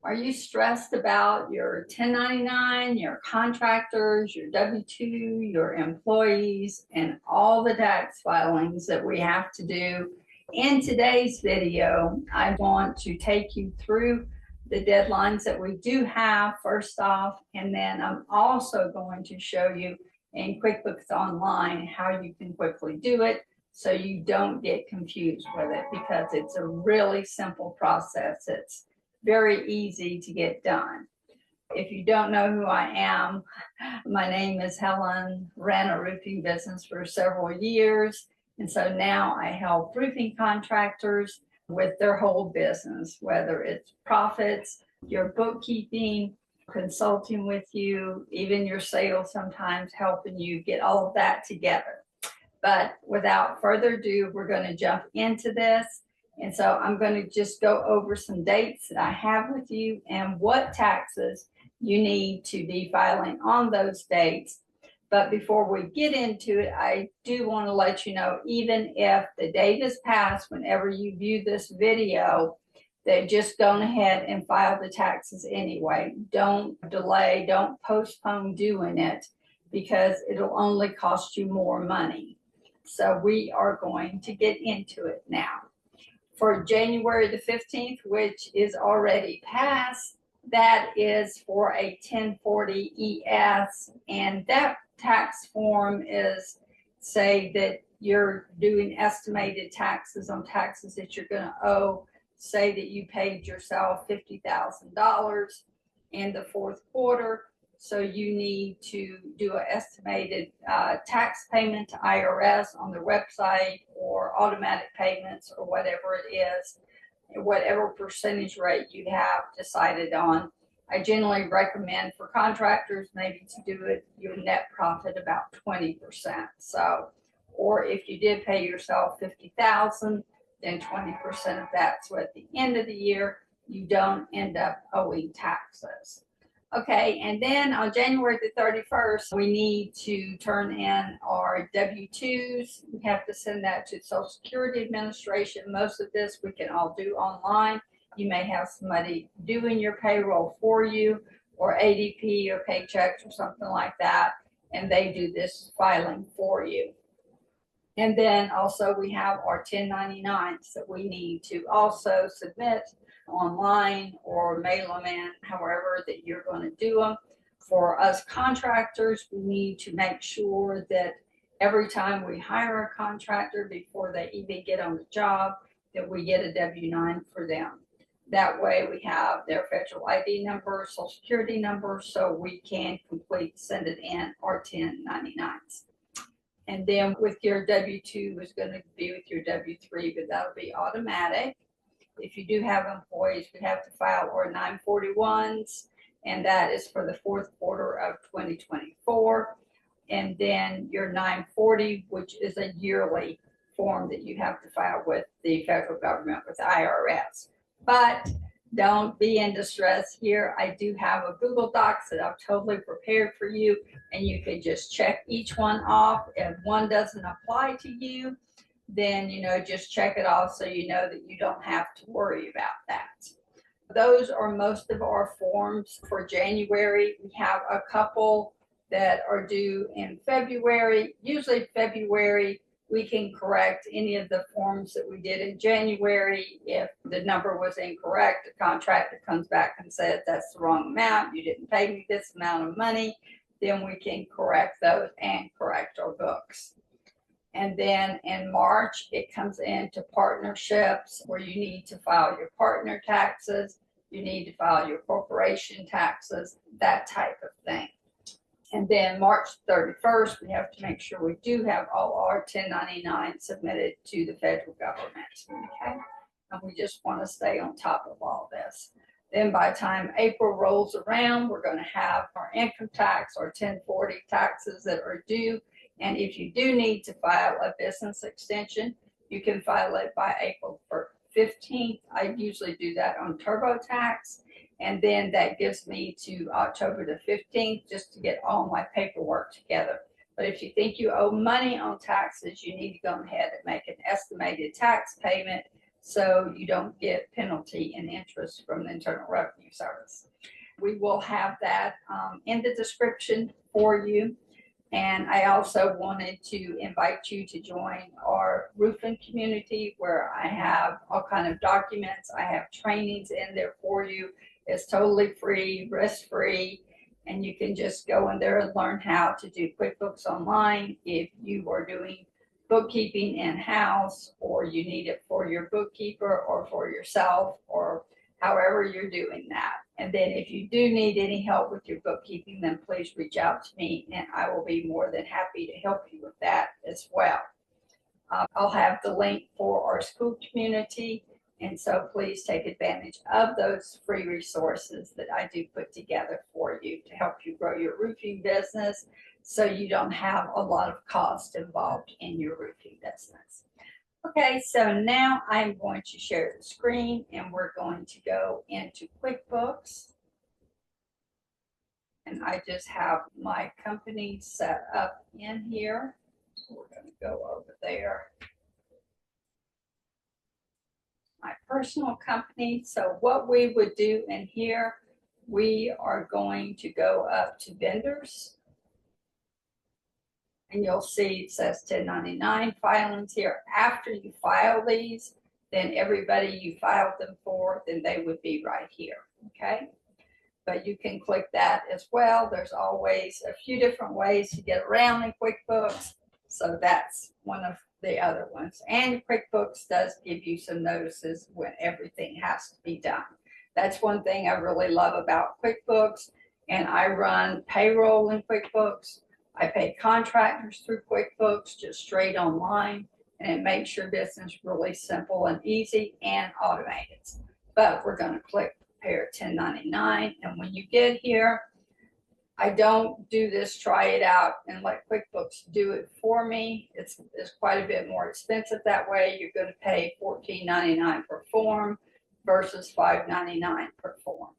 Are you stressed about your 1099, your contractors, your W-2, your employees, and all the tax filings that we have to do? In today's video, I want to take you through the deadlines that we do have first off, and then I'm also going to show you in QuickBooks Online how you can quickly do it so you don't get confused with it, because it's a really simple process. It's very easy to get done. If you don't know who I am, my name is Helen. Ran a roofing business for several years, and so now I help roofing contractors with their whole business, whether it's profits, your bookkeeping, consulting with you, even your sales, sometimes helping you get all of that together. But without further ado, we're going to jump into this. And so I'm going to just go over some dates that I have with you and what taxes you need to be filing on those dates. But before we get into it, I do want to let you know, even if the date is passed whenever you view this video, that just go ahead and file the taxes anyway. Don't delay, don't postpone doing it, because it'll only cost you more money. So we are going to get into it now. For January the 15th, which is already passed, that is for a 1040 ES, and that tax form is, say that you're doing estimated taxes on taxes that you're going to owe. Say that you paid yourself $50,000 in the fourth quarter, so you need to do an estimated tax payment to IRS on their website, or automatic payments, or whatever it is, whatever percentage rate you have decided on. I generally recommend for contractors maybe to do it your net profit about 20%. So, or if you did pay yourself $50,000, then 20% of that. So at the end of the year, you don't end up owing taxes. Okay, and then on January the 31st, we need to turn in our W-2s. We have to send that to Social Security Administration. Most of this we can all do online. You may have somebody doing your payroll for you, or ADP or Paychecks or something like that, and they do this filing for you. And then also we have our 1099s that we need to also submit online or mail them in, however that you're going to do them. For us contractors, we need to make sure that every time we hire a contractor, before they even get on the job, that we get a W-9 for them. That way we have their federal ID number, social security number, so we can send it in our 1099s. And then with your W-2 is going to be with your W-3, but that'll be automatic. If you do have employees, we have to file our 941s, and that is for the fourth quarter of 2024. And then your 940, which is a yearly form that you have to file with the federal government, with the IRS. But don't be in distress here. I do have a Google Docs that I've totally prepared for you, and you can just check each one off. If one doesn't apply to you, then, just check it off so you know that you don't have to worry about that. Those are most of our forms for January. We have a couple that are due in February. Usually February, we can correct any of the forms that we did in January. If the number was incorrect, the contractor comes back and says, that's the wrong amount, you didn't pay me this amount of money, then we can correct those and correct our books. And then in March, it comes into partnerships, where you need to file your partner taxes, you need to file your corporation taxes, that type of thing. And then March 31st, we have to make sure we do have all our 1099 submitted to the federal government, okay? And we just want to stay on top of all this. Then by the time April rolls around, we're going to have our income tax, our 1040 taxes that are due. And if you do need to file a business extension, you can file it by April 15th. I usually do that on TurboTax. And then that gives me to October the 15th just to get all my paperwork together. But if you think you owe money on taxes, you need to go ahead and make an estimated tax payment so you don't get penalty and interest from the Internal Revenue Service. We will have that in the description for you. And I also wanted to invite you to join our roofing community, where I have all kind of documents. I have trainings in there for you. It's totally free, risk-free, and you can just go in there and learn how to do QuickBooks Online if you are doing bookkeeping in-house, or you need it for your bookkeeper or for yourself, or however you're doing that. And then if you do need any help with your bookkeeping, then please reach out to me and I will be more than happy to help you with that as well. I'll have the link for our school community, and so please take advantage of those free resources that I do put together for you to help you grow your roofing business, so you don't have a lot of cost involved in your roofing business. Okay, so now I'm going to share the screen and we're going to go into QuickBooks. And I just have my company set up in here. So we're going to go over there. My personal company. So what we would do in here, we are going to go up to vendors. And you'll see it says 1099 filings here. After you file these, then everybody you filed them for, then they would be right here, okay? But you can click that as well. There's always a few different ways to get around in QuickBooks. So that's one of the other ones. And QuickBooks does give you some notices when everything has to be done. That's one thing I really love about QuickBooks. And I run payroll in QuickBooks. I pay contractors through QuickBooks, just straight online, and it makes your business really simple and easy and automated. But we're going to click Prepare 1099, and when you get here, I don't do this, try it out, and let QuickBooks do it for me. It's quite a bit more expensive that way. You're going to pay $14.99 per form versus $5.99 per form,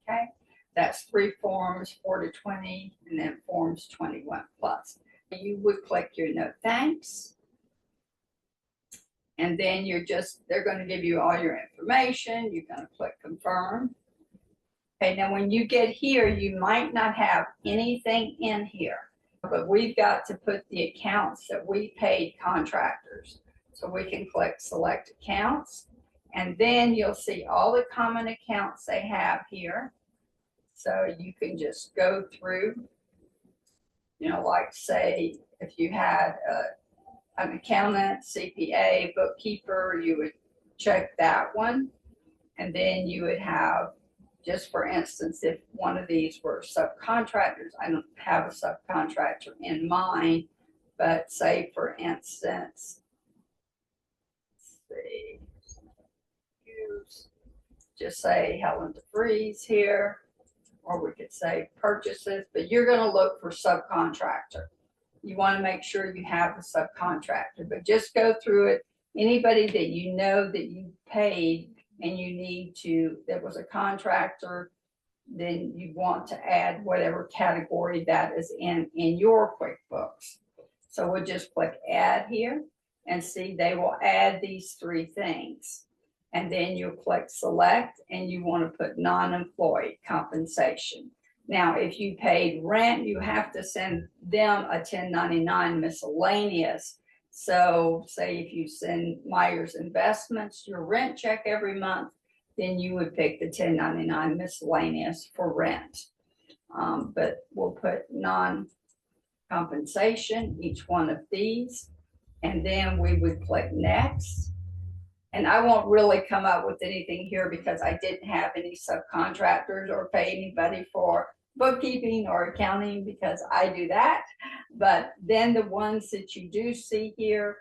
okay? That's 3 forms, 4 to 20, and then forms 21 plus. You would click your no thanks. And then they're going to give you all your information. You're going to click confirm. Okay, now when you get here, you might not have anything in here, but we've got to put the accounts that we paid contractors. So we can click select accounts, and then you'll see all the common accounts they have here. So you can just go through, like say, if you had an accountant, CPA, bookkeeper, you would check that one. And then you would have, just for instance, if one of these were subcontractors, I don't have a subcontractor in mind, but say for instance, let's see, just say Helen DeVries here. Or we could say purchases, but you're going to look for subcontractor. You want to make sure you have a subcontractor, but just go through it. Anybody that you know that you paid and you need to, that was a contractor, then you want to add whatever category that is in your QuickBooks. So we'll just click add here and see they will add these 3 things. And then you'll click select and you want to put non-employee compensation. Now, if you paid rent, you have to send them a 1099 miscellaneous. So say if you send Myers Investments your rent check every month, then you would pick the 1099 miscellaneous for rent. But we'll put non-compensation, each one of these, and then we would click next. And I won't really come up with anything here because I didn't have any subcontractors or pay anybody for bookkeeping or accounting because I do that. But then the ones that you do see here,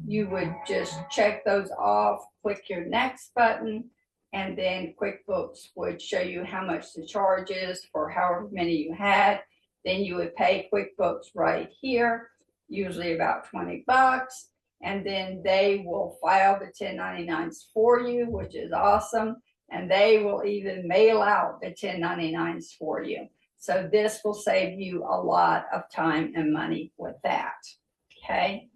you would just check those off, click your next button, and then QuickBooks would show you how much the charge is for however many you had. Then you would pay QuickBooks right here, usually about 20 bucks. And then they will file the 1099s for you, which is awesome. And they will even mail out the 1099s for you. So this will save you a lot of time and money with that, okay?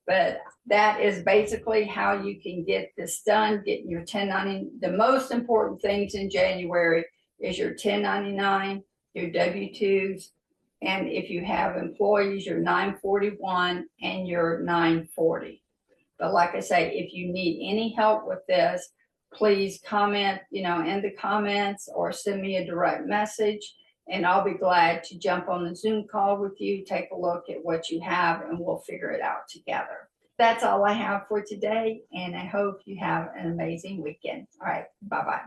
But that is basically how you can get this done, getting your 1090. The most important things in January is your 1099, your W-2s, and if you have employees, your 941 and your 940. But like I say, if you need any help with this, please comment, in the comments or send me a direct message, and I'll be glad to jump on the Zoom call with you, take a look at what you have, and we'll figure it out together. That's all I have for today, and I hope you have an amazing weekend. All right, bye-bye.